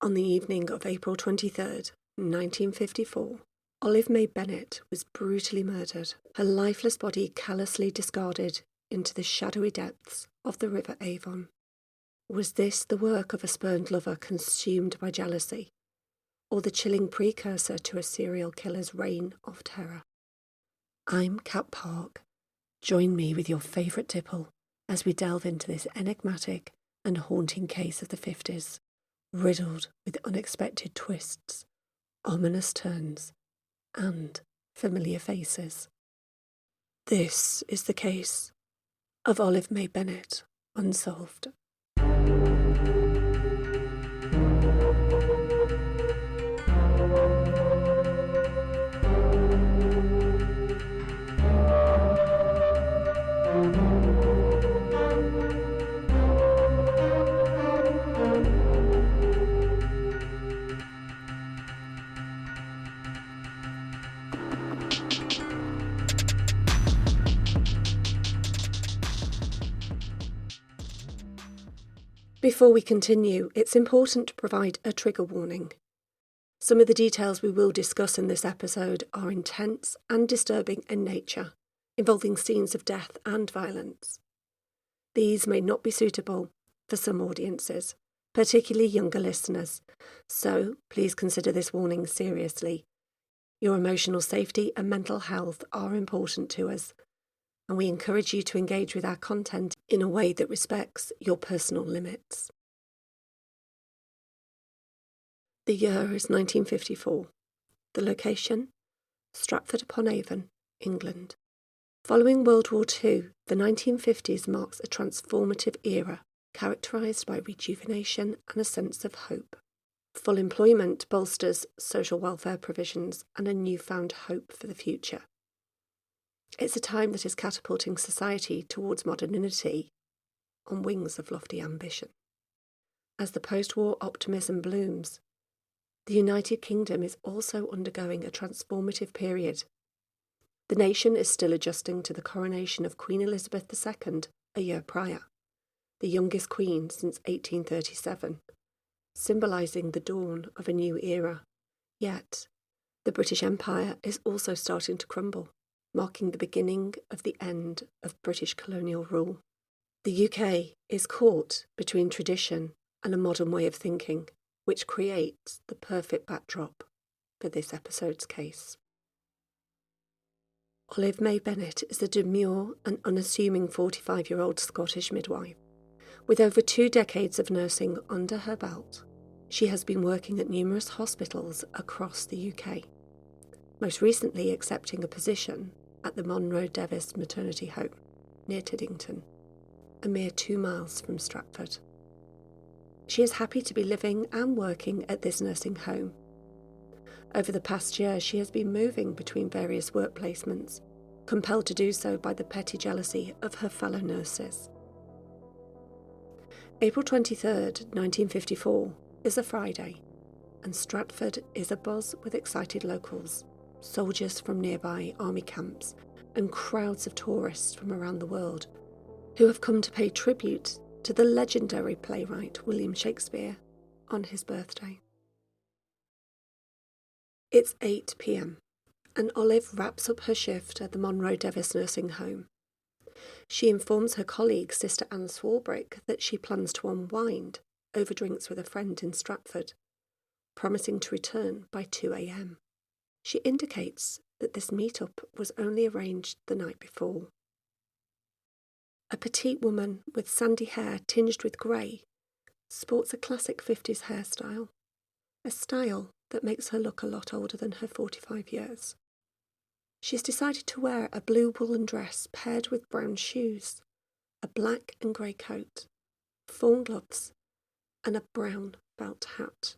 On the evening of April 23rd, 1954, Olive May Bennet was brutally murdered, her lifeless body callously discarded into the shadowy depths of the River Avon. Was this the work of a spurned lover consumed by jealousy, or the chilling precursor to a serial killer's reign of terror? I'm Kat Park. Join me with your favourite tipple as we delve into this enigmatic and haunting case of the 50s, riddled with unexpected twists, ominous turns, and familiar faces. This is the case of Olive May Bennet Unsolved. Before we continue, it's important to provide a trigger warning. Some of the details we will discuss in this episode are intense and disturbing in nature, involving scenes of death and violence. These may not be suitable for some audiences, particularly younger listeners, so please consider this warning seriously. Your emotional safety and mental health are important to us, and we encourage you to engage with our content in a way that respects your personal limits. The year is 1954. The location? Stratford-upon-Avon, England. Following World War II, the 1950s marks a transformative era characterised by rejuvenation and a sense of hope. Full employment bolsters social welfare provisions and a newfound hope for the future. It's a time that is catapulting society towards modernity on wings of lofty ambition. As the post-war optimism blooms, the United Kingdom is also undergoing a transformative period. The nation is still adjusting to the coronation of Queen Elizabeth II a year prior, the youngest queen since 1837, symbolising the dawn of a new era. Yet, the British Empire is also starting to crumble, marking the beginning of the end of British colonial rule. The UK is caught between tradition and a modern way of thinking, which creates the perfect backdrop for this episode's case. Olive May Bennet is a demure and unassuming 45-year-old Scottish midwife. With over 2 decades of nursing under her belt, she has been working at numerous hospitals across the UK, most recently accepting a position at the Monroe Devis maternity home near Tiddington, a mere 2 miles from Stratford. She is happy to be living and working at this nursing home. Over the past year, she has been moving between various work placements, compelled to do so by the petty jealousy of her fellow nurses. April 23rd, 1954 is a Friday, and Stratford is abuzz with excited locals, soldiers from nearby army camps, and crowds of tourists from around the world who have come to pay tribute to the legendary playwright William Shakespeare on his birthday. It's 8 p.m, and Olive wraps up her shift at the Monroe Devis nursing home. She informs her colleague, Sister Anne Swarbrick, that she plans to unwind over drinks with a friend in Stratford, promising to return by 2 a.m. She indicates that this meet-up was only arranged the night before. A petite woman with sandy hair tinged with grey sports a classic 50s hairstyle, a style that makes her look a lot older than her 45 years. She's decided to wear a blue woolen dress paired with brown shoes, a black and grey coat, fawn gloves, and a brown felt hat.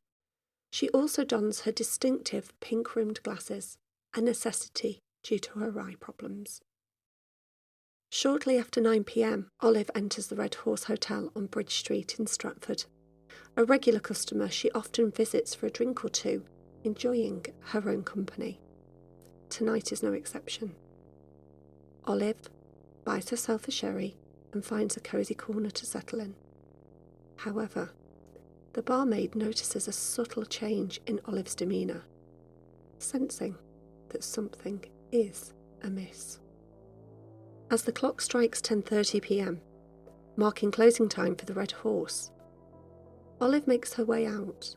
She also dons her distinctive pink-rimmed glasses, a necessity due to her eye problems. Shortly after 9 p.m, Olive enters the Red Horse Hotel on Bridge Street in Stratford. A regular customer, she often visits for a drink or two, enjoying her own company. Tonight is no exception. Olive buys herself a sherry and finds a cosy corner to settle in. However, the barmaid notices a subtle change in Olive's demeanour, sensing that something is amiss. As the clock strikes 10:30 p.m, marking closing time for the Red Horse, Olive makes her way out.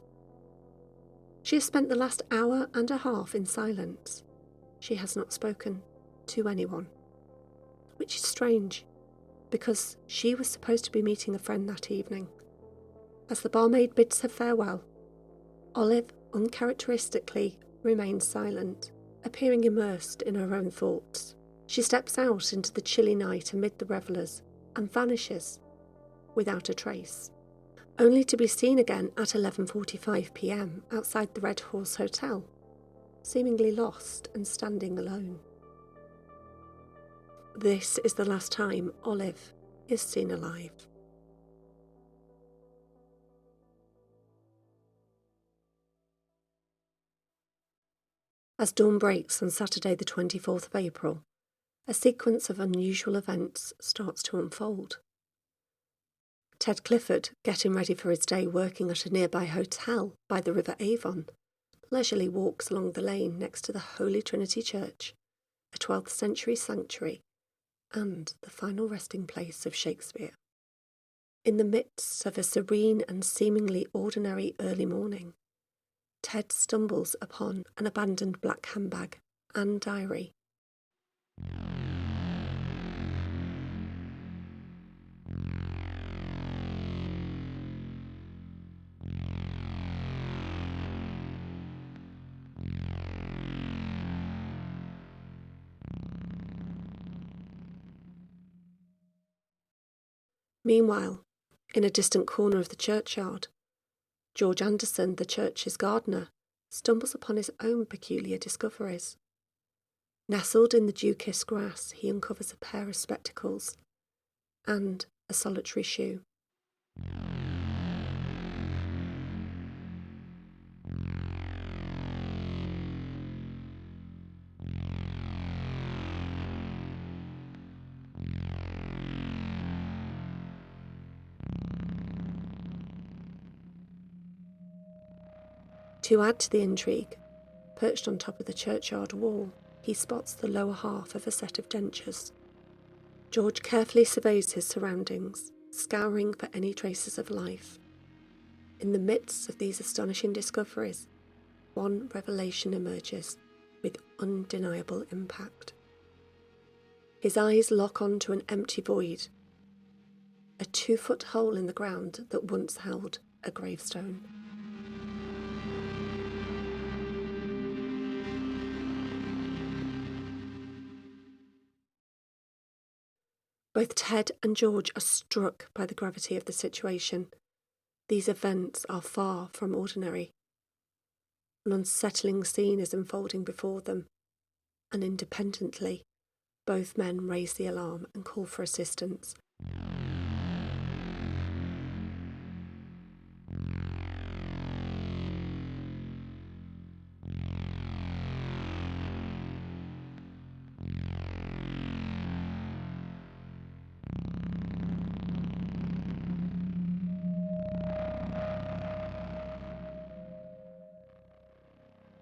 She has spent the last hour and a half in silence. She has not spoken to anyone, which is strange, because she was supposed to be meeting a friend that evening. As the barmaid bids her farewell, Olive uncharacteristically remains silent, appearing immersed in her own thoughts. She steps out into the chilly night amid the revellers and vanishes without a trace, only to be seen again at 11:45 p.m. outside the Red Horse Hotel, seemingly lost and standing alone. This is the last time Olive is seen alive. As dawn breaks on Saturday the 24th of April, a sequence of unusual events starts to unfold. Ted Clifford, getting ready for his day working at a nearby hotel by the River Avon, leisurely walks along the lane next to the Holy Trinity Church, a 12th century sanctuary and the final resting place of Shakespeare. In the midst of a serene and seemingly ordinary early morning, Ted stumbles upon an abandoned black handbag and diary. Meanwhile, in a distant corner of the churchyard, George Anderson, the church's gardener, stumbles upon his own peculiar discoveries. Nestled in the dew-kissed grass, he uncovers a pair of spectacles and a solitary shoe. To add to the intrigue, perched on top of the churchyard wall, he spots the lower half of a set of dentures. George carefully surveys his surroundings, scouring for any traces of life. In the midst of these astonishing discoveries, one revelation emerges with undeniable impact. His eyes lock onto an empty void, a 2-foot hole in the ground that once held a gravestone. Both Ted and George are struck by the gravity of the situation. These events are far from ordinary. An unsettling scene is unfolding before them, and independently, both men raise the alarm and call for assistance.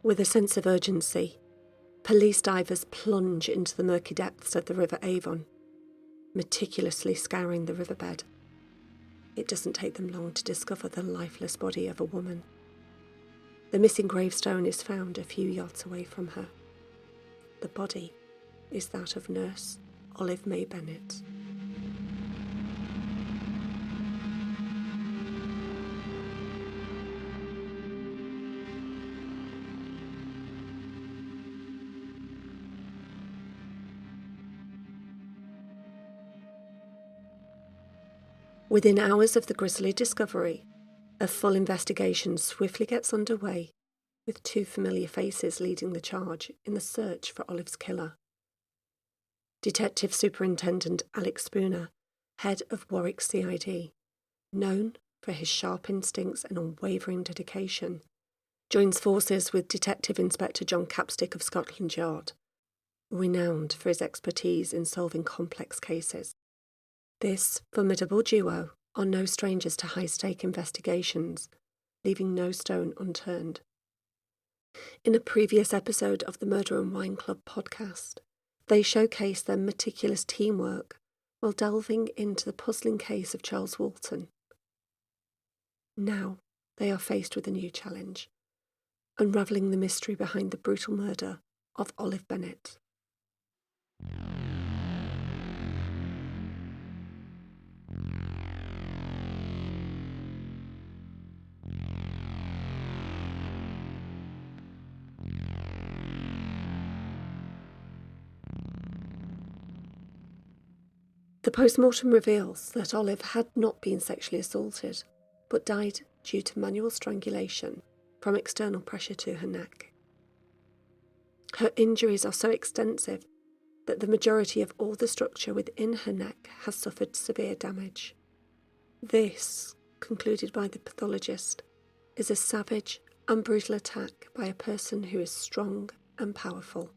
With a sense of urgency, police divers plunge into the murky depths of the River Avon, meticulously scouring the riverbed. It doesn't take them long to discover the lifeless body of a woman. The missing gravestone is found a few yards away from her. The body is that of nurse Olive May Bennet. Within hours of the grisly discovery, a full investigation swiftly gets underway, with 2 familiar faces leading the charge in the search for Olive's killer. Detective Superintendent Alex Spooner, head of Warwick CID, known for his sharp instincts and unwavering dedication, joins forces with Detective Inspector John Capstick of Scotland Yard, renowned for his expertise in solving complex cases. This formidable duo are no strangers to high-stake investigations, leaving no stone unturned. In a previous episode of the Murder Wine ClubPodcast, they showcase their meticulous teamwork while delving into the puzzling case of Charles Walton. Now they are faced with a new challenge, unravelling the mystery behind the brutal murder of Olive Bennet. The post-mortem reveals that Olive had not been sexually assaulted, but died due to manual strangulation from external pressure to her neck. Her injuries are so extensive that the majority of all the structure within her neck has suffered severe damage. This, concluded by the pathologist, is a savage and brutal attack by a person who is strong and powerful.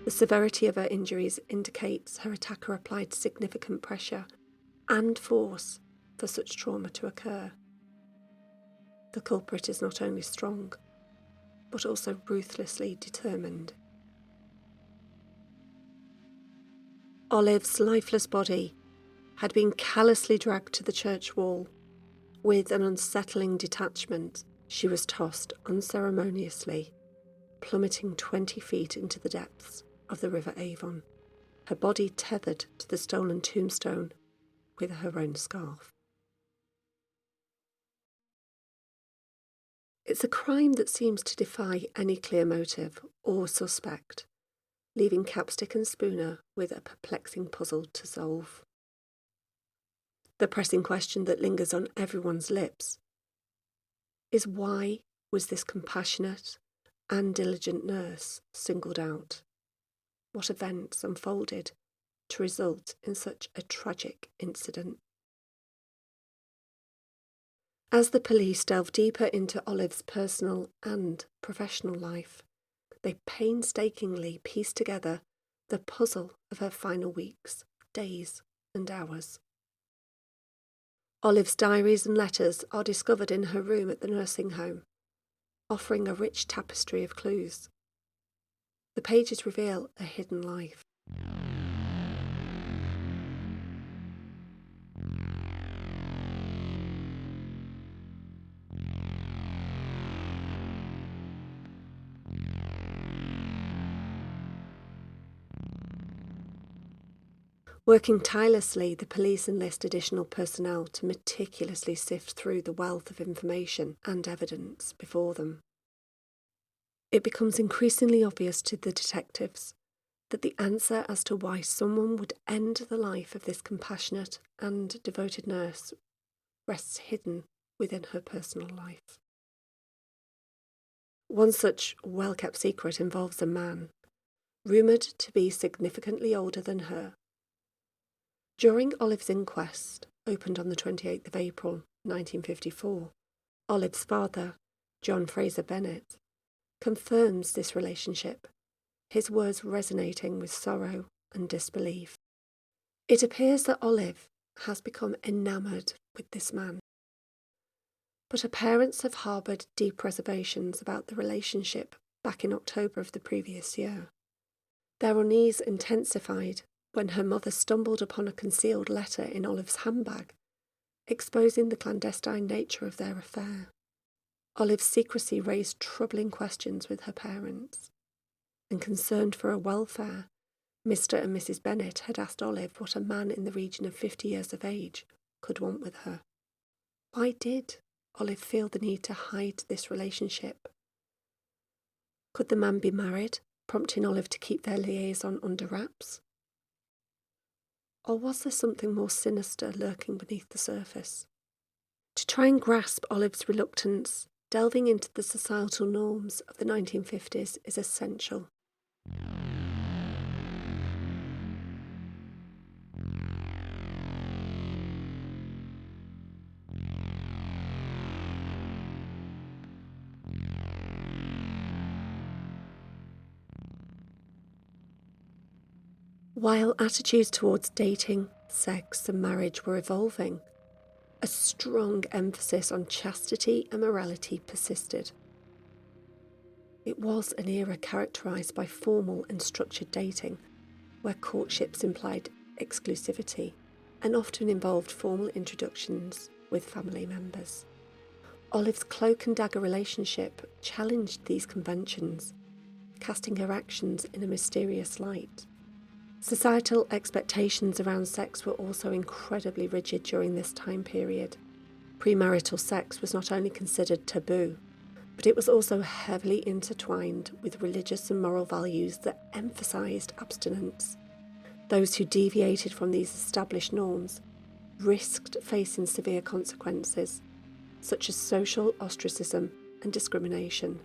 The severity of her injuries indicates her attacker applied significant pressure and force for such trauma to occur. The culprit is not only strong, but also ruthlessly determined. Olive's lifeless body had been callously dragged to the church wall. With an unsettling detachment, she was tossed unceremoniously, plummeting 20 feet into the depths of the River Avon, her body tethered to the stolen tombstone with her own scarf. It's a crime that seems to defy any clear motive or suspect, leaving Capstick and Spooner with a perplexing puzzle to solve. The pressing question that lingers on everyone's lips is, why was this compassionate and diligent nurse singled out? What events unfolded to result in such a tragic incident? As the police delve deeper into Olive's personal and professional life, they painstakingly piece together the puzzle of her final weeks, days, and hours. Olive's diaries and letters are discovered in her room at the nursing home, offering a rich tapestry of clues. The pages reveal a hidden life. Working tirelessly, the police enlist additional personnel to meticulously sift through the wealth of information and evidence before them. It becomes increasingly obvious to the detectives that the answer as to why someone would end the life of this compassionate and devoted nurse rests hidden within her personal life. One such well-kept secret involves a man, rumoured to be significantly older than her. During Olive's inquest, opened on the 28th of April 1954, Olive's father, John Fraser Bennet, confirms this relationship, his words resonating with sorrow and disbelief. It appears that Olive has become enamoured with this man, but her parents have harboured deep reservations about the relationship back in October of the previous year. Their unease intensified when her mother stumbled upon a concealed letter in Olive's handbag, exposing the clandestine nature of their affair. Olive's secrecy raised troubling questions with her parents, and concerned for her welfare, Mr. and Mrs. Bennet had asked Olive what a man in the region of 50 years of age could want with her. Why did Olive feel the need to hide this relationship? Could the man be married, prompting Olive to keep their liaison under wraps? Or was there something more sinister lurking beneath the surface? To try and grasp Olive's reluctance, delving into the societal norms of the 1950s is essential. While attitudes towards dating, sex and marriage were evolving, a strong emphasis on chastity and morality persisted. It was an era characterised by formal and structured dating, where courtships implied exclusivity and often involved formal introductions with family members. Olive's cloak and dagger relationship challenged these conventions, casting her actions in a mysterious light. Societal expectations around sex were also incredibly rigid during this time period. Premarital sex was not only considered taboo, but it was also heavily intertwined with religious and moral values that emphasised abstinence. Those who deviated from these established norms risked facing severe consequences, such as social ostracism and discrimination.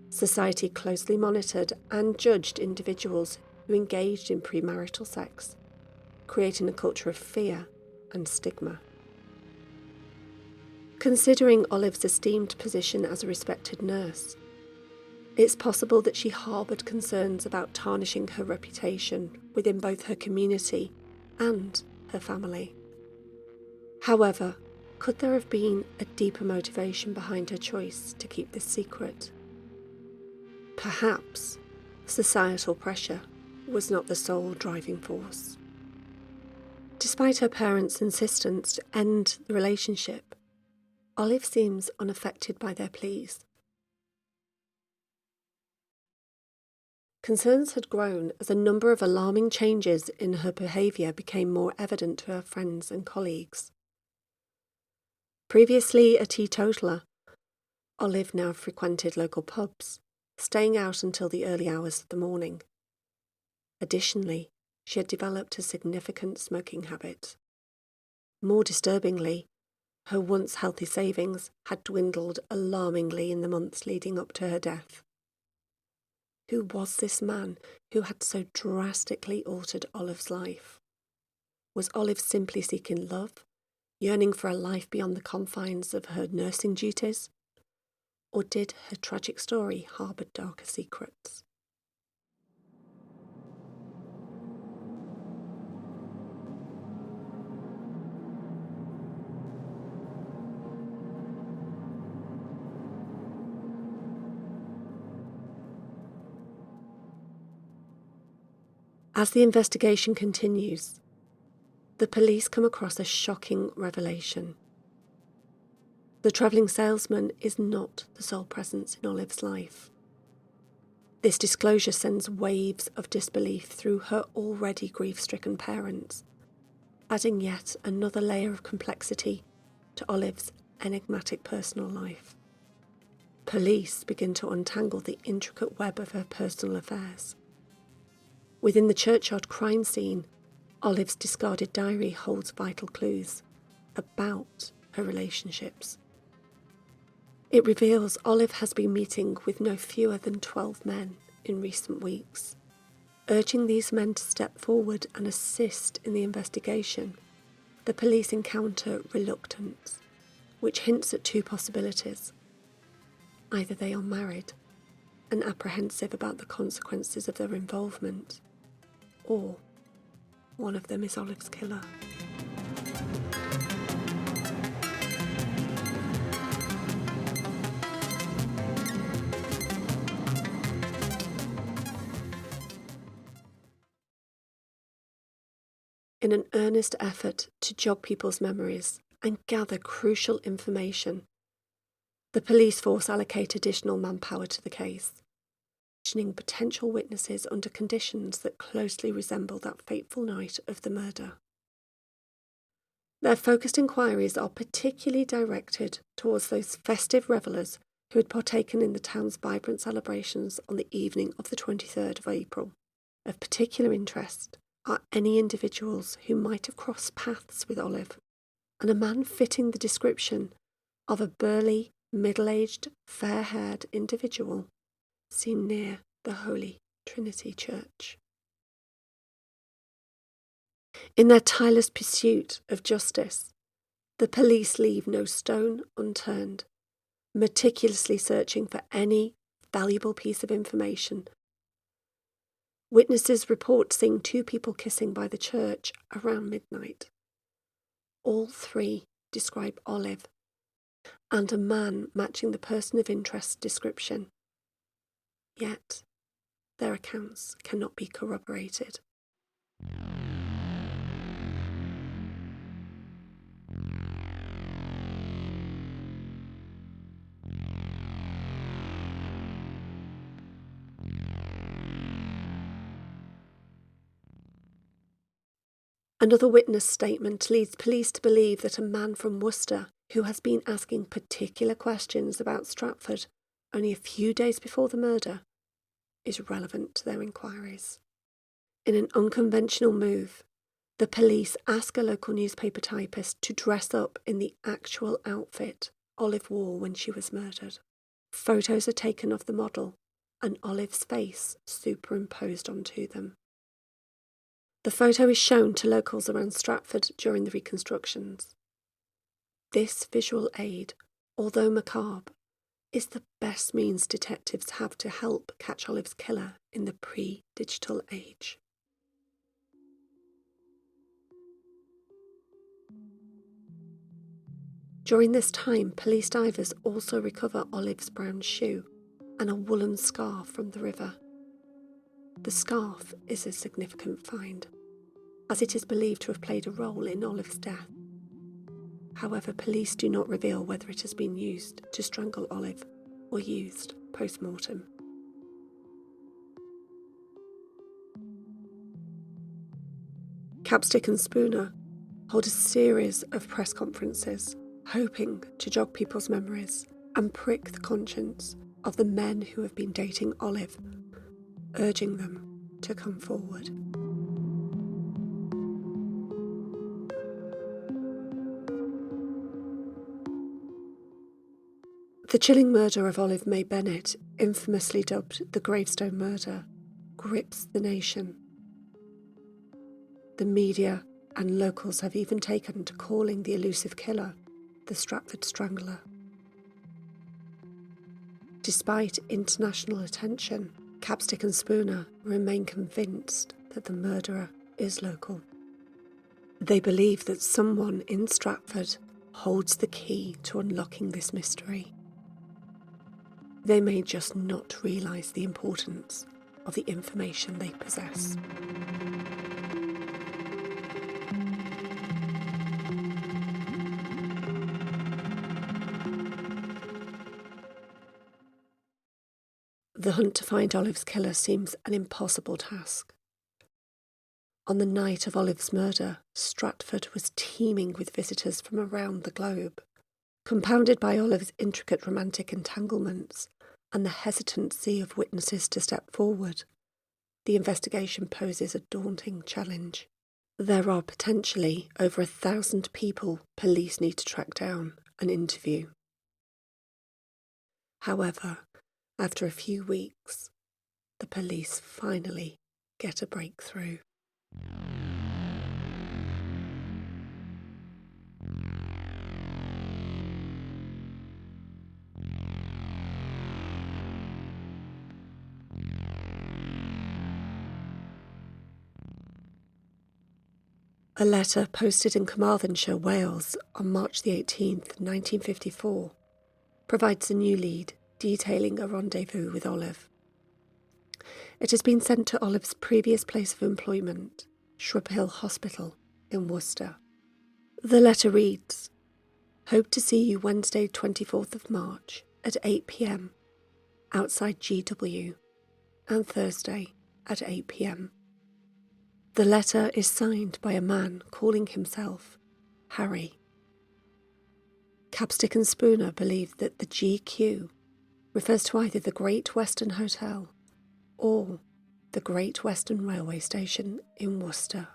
Society closely monitored and judged individuals who engaged in premarital sex, creating a culture of fear and stigma. Considering Olive's esteemed position as a respected nurse, it's possible that she harboured concerns about tarnishing her reputation within both her community and her family. However, could there have been a deeper motivation behind her choice to keep this secret? Perhaps societal pressure was not the sole driving force. Despite her parents' insistence to end the relationship, Olive seems unaffected by their pleas. Concerns had grown as a number of alarming changes in her behaviour became more evident to her friends and colleagues. Previously a teetotaler, Olive now frequented local pubs, staying out until the early hours of the morning. Additionally, she had developed a significant smoking habit. More disturbingly, her once healthy savings had dwindled alarmingly in the months leading up to her death. Who was this man who had so drastically altered Olive's life? Was Olive simply seeking love, yearning for a life beyond the confines of her nursing duties? Or did her tragic story harbour darker secrets? As the investigation continues, the police come across a shocking revelation. The travelling salesman is not the sole presence in Olive's life. This disclosure sends waves of disbelief through her already grief-stricken parents, adding yet another layer of complexity to Olive's enigmatic personal life. Police begin to untangle the intricate web of her personal affairs. Within the churchyard crime scene, Olive's discarded diary holds vital clues about her relationships. It reveals Olive has been meeting with no fewer than 12 men in recent weeks. Urging these men to step forward and assist in the investigation, the police encounter reluctance, which hints at two possibilities. Either they are married and apprehensive about the consequences of their involvement, or one of them is Olive's killer. In an earnest effort to jog people's memories and gather crucial information, the police force allocate additional manpower to the case, questioning potential witnesses under conditions that closely resemble that fateful night of the murder. Their focused inquiries are particularly directed towards those festive revellers who had partaken in the town's vibrant celebrations on the evening of the 23rd of April. Of particular interest are any individuals who might have crossed paths with Olive, and a man fitting the description of a burly, middle-aged, fair-haired individual seen near the Holy Trinity Church. In their tireless pursuit of justice, the police leave no stone unturned, meticulously searching for any valuable piece of information Witnesses report seeing two people kissing by the church around midnight. All three describe Olive, and a man matching the person of interest description. Yet, their accounts cannot be corroborated. Another witness statement leads police to believe that a man from Worcester, who has been asking particular questions about Stratford only a few days before the murder, is relevant to their inquiries. In an unconventional move, the police ask a local newspaper typist to dress up in the actual outfit Olive wore when she was murdered. Photos are taken of the model and Olive's face superimposed onto them. The photo is shown to locals around Stratford during the reconstructions. This visual aid, although macabre, is the best means detectives have to help catch Olive's killer in the pre-digital age. During this time, police divers also recover Olive's brown shoe and a woolen scarf from the river. The scarf is a significant find, as it is believed to have played a role in Olive's death. However, police do not reveal whether it has been used to strangle Olive or used post-mortem. Capstick and Spooner hold a series of press conferences, hoping to jog people's memories and prick the conscience of the men who have been dating Olive, urging them to come forward. The chilling murder of Olive May Bennet, infamously dubbed the Gravestone Murder, grips the nation. The media and locals have even taken to calling the elusive killer the Stratford Strangler. Despite international attention, Capstick and Spooner remain convinced that the murderer is local. They believe that someone in Stratford holds the key to unlocking this mystery. They may just not realise the importance of the information they possess. The hunt to find Olive's killer seems an impossible task. On the night of Olive's murder, Stratford was teeming with visitors from around the globe. Compounded by Olive's intricate romantic entanglements and the hesitancy of witnesses to step forward, the investigation poses a daunting challenge. There are potentially over 1,000 people police need to track down and interview. However, after a few weeks, the police finally get a breakthrough. A letter posted in Carmarthenshire, Wales on March the 18th, 1954, provides a new lead detailing a rendezvous with Olive. It has been sent to Olive's previous place of employment, Shrub Hill Hospital in Worcester. The letter reads, "Hope to see you Wednesday 24th of March at 8 p.m. outside GW and Thursday at 8 p.m. The letter is signed by a man calling himself Harry. Capstick and Spooner believe that the GQ refers to either the Great Western Hotel or the Great Western Railway Station in Worcester.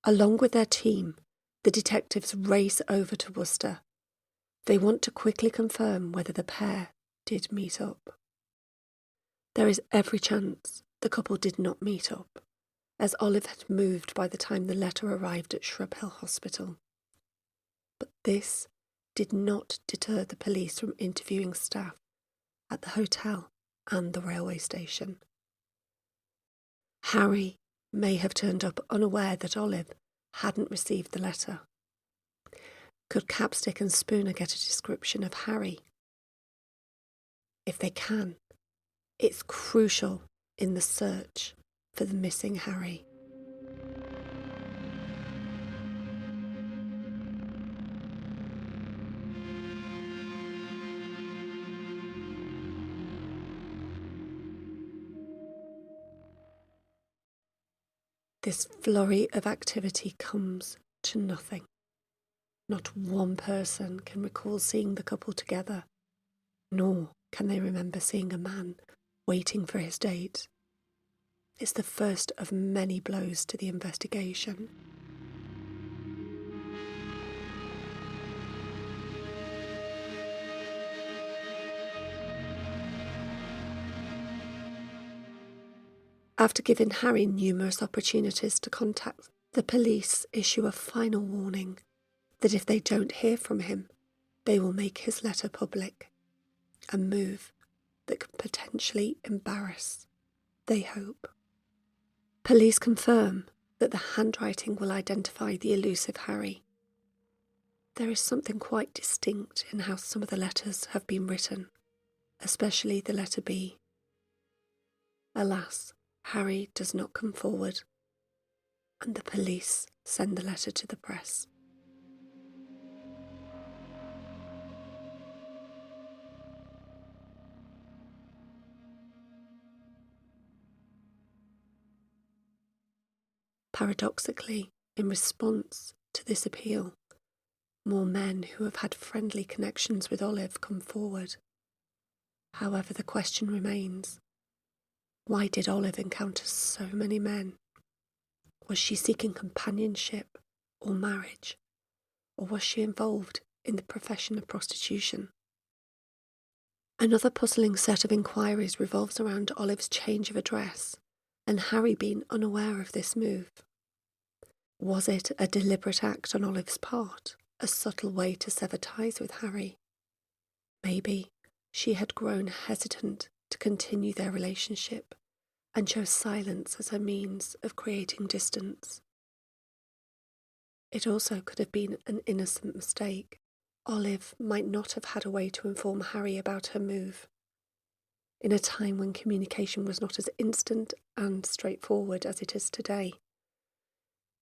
Along with their team, the detectives race over to Worcester. They want to quickly confirm whether the pair did meet up. There is every chance the couple did not meet up, as Olive had moved by the time the letter arrived at Shrub Hill Hospital. But this did not deter the police from interviewing staff at the hotel and the railway station. Harry may have turned up unaware that Olive hadn't received the letter. Could Capstick and Spooner get a description of Harry? If they can, it's crucial in the search for the missing Harry. This flurry of activity comes to nothing. Not one person can recall seeing the couple together, nor can they remember seeing a man waiting for his date. It's the first of many blows to the investigation. After giving Harry numerous opportunities to contact, the police issue a final warning that if they don't hear from him, they will make his letter public, a move that could potentially embarrass, they hope. Police confirm that the handwriting will identify the elusive Harry. There is something quite distinct in how some of the letters have been written, especially the letter B. Alas, Harry does not come forward, and the police send the letter to the press. Paradoxically, in response to this appeal, more men who have had friendly connections with Olive come forward. However, the question remains, why did Olive encounter so many men? Was she seeking companionship or marriage? Or was she involved in the profession of prostitution? Another puzzling set of inquiries revolves around Olive's change of address and Harry being unaware of this move. Was it a deliberate act on Olive's part, a subtle way to sever ties with Harry? Maybe she had grown hesitant to continue their relationship and chose silence as a means of creating distance. It also could have been an innocent mistake. Olive might not have had a way to inform Harry about her move. In a time when communication was not as instant and straightforward as it is today,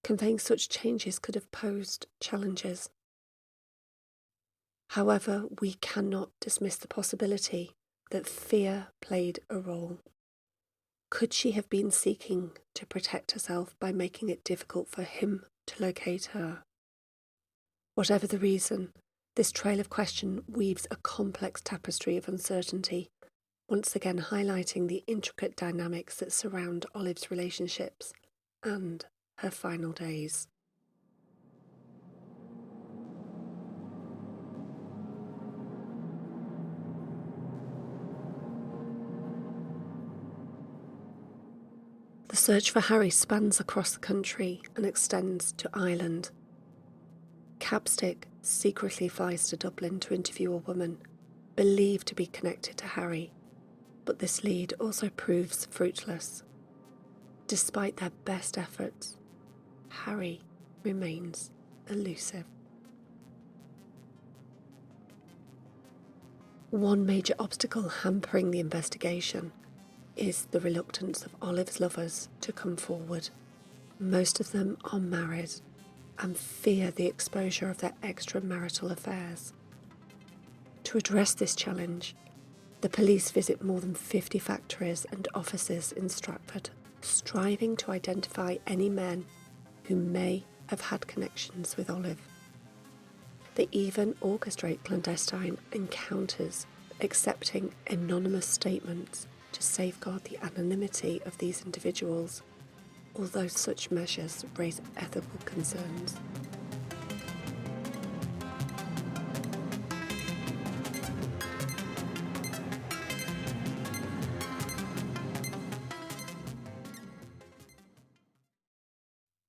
conveying such changes could have posed challenges. However, we cannot dismiss the possibility that fear played a role. Could she have been seeking to protect herself by making it difficult for him to locate her? Whatever the reason, this trail of question weaves a complex tapestry of uncertainty, once again highlighting the intricate dynamics that surround Olive's relationships and her final days. The search for Harry spans across the country and extends to Ireland. Capstick secretly flies to Dublin to interview a woman believed to be connected to Harry, but this lead also proves fruitless. Despite their best efforts, Harry remains elusive. One major obstacle hampering the investigation is the reluctance of Olive's lovers to come forward. Most of them are married and fear the exposure of their extramarital affairs. To address this challenge, the police visit more than 50 factories and offices in Stratford, striving to identify any men who may have had connections with Olive. They even orchestrate clandestine encounters, accepting anonymous statements to safeguard the anonymity of these individuals, although such measures raise ethical concerns.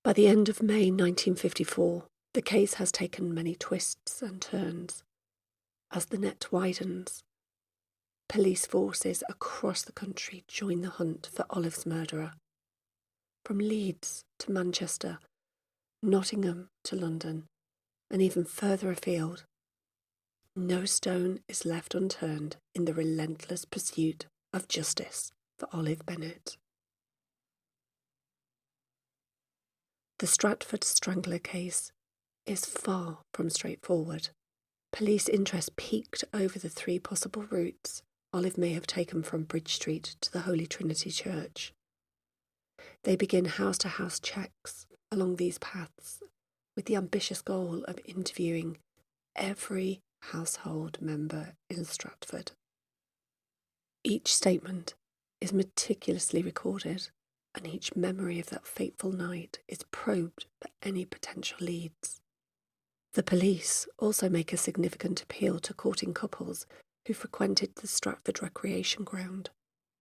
By the end of May 1954, the case has taken many twists and turns, As the net widens, police forces across the country join the hunt for Olive's murderer. From Leeds to Manchester, Nottingham to London, and even further afield, no stone is left unturned in the relentless pursuit of justice for Olive Bennet. The Stratford Strangler case is far from straightforward. Police interest peaked over the 3 possible routes Olive may have taken from Bridge Street to the Holy Trinity Church. They begin house-to-house checks along these paths with the ambitious goal of interviewing every household member in Stratford. Each statement is meticulously recorded, and each memory of that fateful night is probed for any potential leads. The police also make a significant appeal to courting couples who frequented the Stratford recreation ground.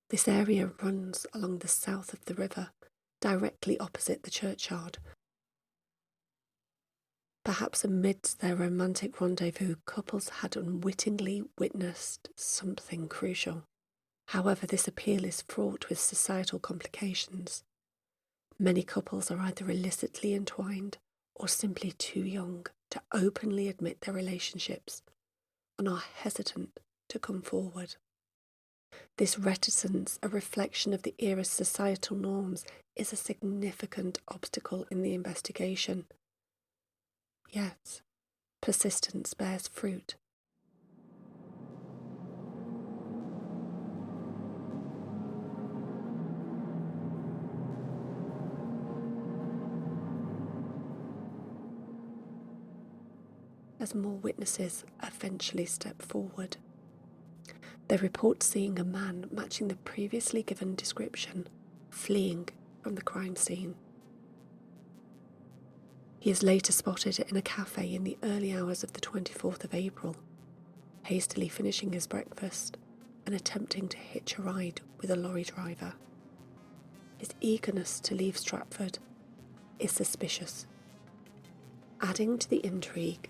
This area runs along the south of the river, directly opposite the churchyard. Perhaps amidst their romantic rendezvous, couples had unwittingly witnessed something crucial. However, this appeal is fraught with societal complications. Many couples are either illicitly entwined or simply too young to openly admit their relationships and are hesitant to come forward. This reticence, a reflection of the era's societal norms, is a significant obstacle in the investigation. Yet, persistence bears fruit. As more witnesses eventually step forward, they report seeing a man matching the previously given description fleeing from the crime scene. He is later spotted in a cafe in the early hours of the 24th of April, hastily finishing his breakfast and attempting to hitch a ride with a lorry driver. His eagerness to leave Stratford is suspicious. Adding to the intrigue,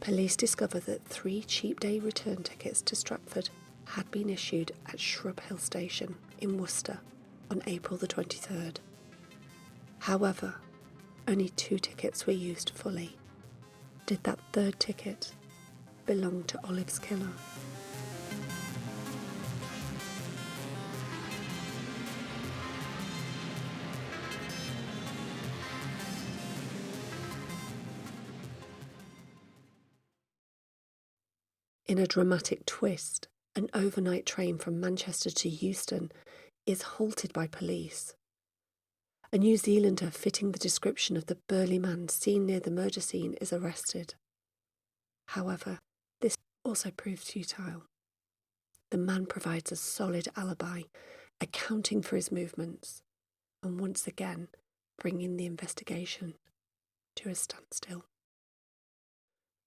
police discover that 3 cheap day return tickets to Stratford had been issued at Shrub Hill Station in Worcester on April the 23rd. However, only 2 tickets were used fully. Did that 3rd ticket belong to Olive's killer? In a dramatic twist, an overnight train from Manchester to Euston is halted by police. A New Zealander fitting the description of the burly man seen near the murder scene is arrested. However, this also proves futile. The man provides a solid alibi, accounting for his movements, and once again bringing the investigation to a standstill.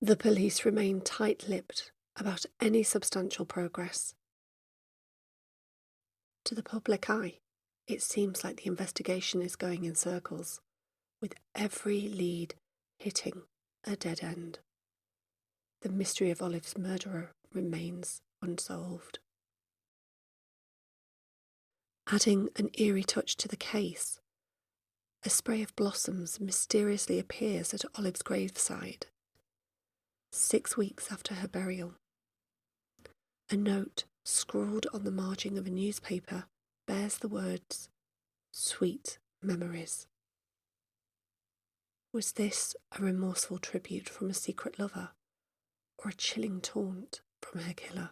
The police remain tight-lipped about any substantial progress. To the public eye, it seems like the investigation is going in circles, with every lead hitting a dead end. The mystery of Olive's murderer remains unsolved. Adding an eerie touch to the case, a spray of blossoms mysteriously appears at Olive's graveside, 6 weeks after her burial. A note scrawled on the margin of a newspaper bears the words, "Sweet Memories." Was this a remorseful tribute from a secret lover, or a chilling taunt from her killer?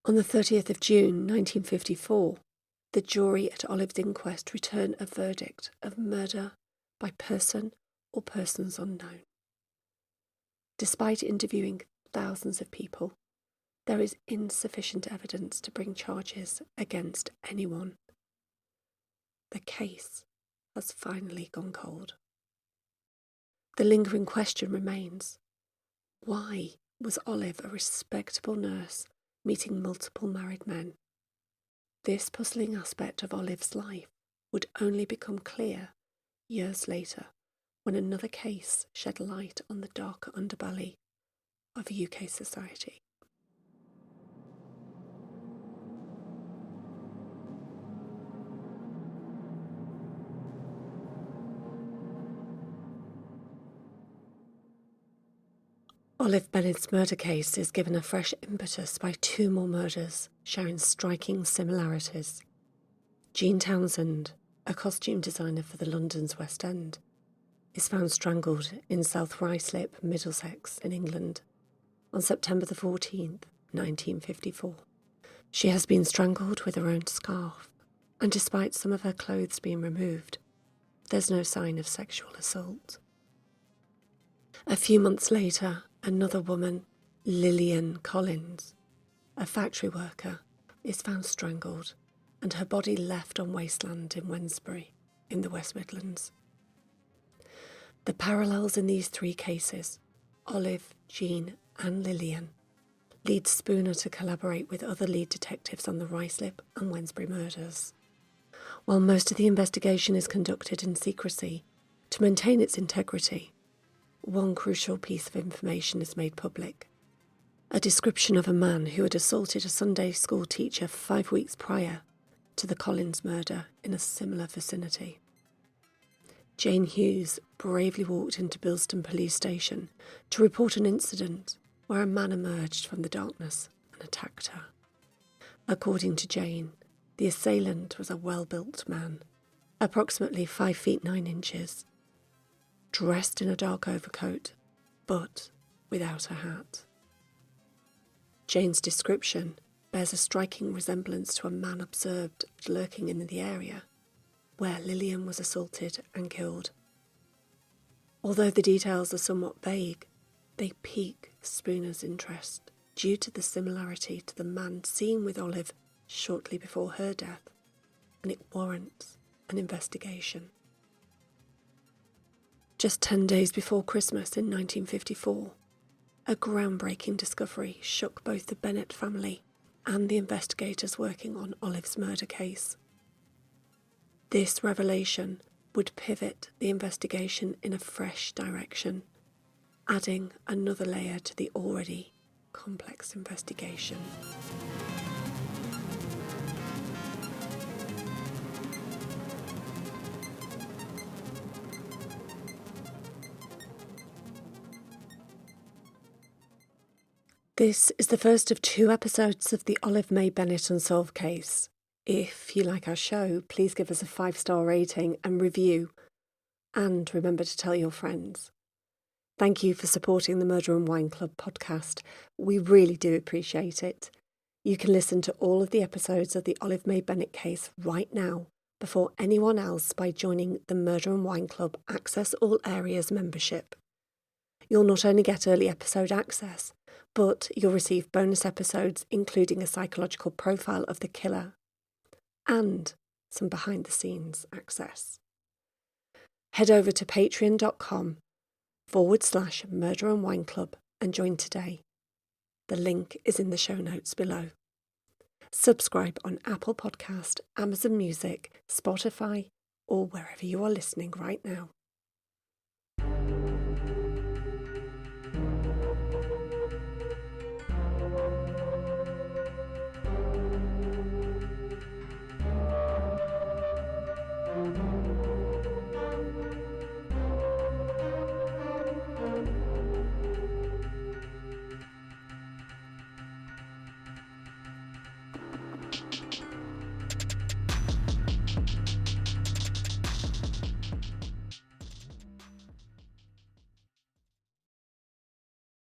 On the 30th of June 1954, the jury at Olive's inquest returned a verdict of murder by person or persons unknown. Despite interviewing thousands of people, there is insufficient evidence to bring charges against anyone. The case has finally gone cold. The lingering question remains: why was Olive, a respectable nurse, meeting multiple married men? This puzzling aspect of Olive's life would only become clear years later when another case shed light on the darker underbelly of UK society. Olive Bennet's murder case is given a fresh impetus by two more murders sharing striking similarities. Jean Townsend, a costume designer for the London's West End, is found strangled in South Ruislip, Middlesex, in England, on September the 14th, 1954. She has been strangled with her own scarf, and despite some of her clothes being removed, there's no sign of sexual assault. A few months later, another woman, Lillian Collins, a factory worker, is found strangled and her body left on wasteland in Wednesbury, in the West Midlands. The parallels in these three cases, Olive, Jean and Lillian, lead Spooner to collaborate with other lead detectives on the Ruislip and Wednesbury murders. While most of the investigation is conducted in secrecy to maintain its integrity, one crucial piece of information is made public. A description of a man who had assaulted a Sunday school teacher 5 weeks prior to the Collins murder in a similar vicinity. Jane Hughes bravely walked into Bilston Police Station to report an incident where a man emerged from the darkness and attacked her. According to Jane, the assailant was a well-built man, approximately 5 feet 9 inches, dressed in a dark overcoat, but without a hat. Jane's description bears a striking resemblance to a man observed lurking in the area where Lillian was assaulted and killed. Although the details are somewhat vague, they pique Spooner's interest due to the similarity to the man seen with Olive shortly before her death, and it warrants an investigation. Just 10 days before Christmas in 1954, a groundbreaking discovery shook both the Bennet family and the investigators working on Olive's murder case. This revelation would pivot the investigation in a fresh direction, adding another layer to the already complex investigation. This is the first of 2 episodes of the Olive May Bennet Unsolved case. If you like our show, please give us a 5-star rating and review. And remember to tell your friends. Thank you for supporting the Murder Wine Club podcast. We really do appreciate it. You can listen to all of the episodes of the Olive May Bennet case right now before anyone else by joining the Murder Wine Club Access All Areas membership. You'll not only get early episode access, but you'll receive bonus episodes including a psychological profile of the killer and some behind-the-scenes access. Head over to patreon.com/Murder and Wine Club and join today. The link is in the show notes below. Subscribe on Apple Podcast, Amazon Music, Spotify, or wherever you are listening right now.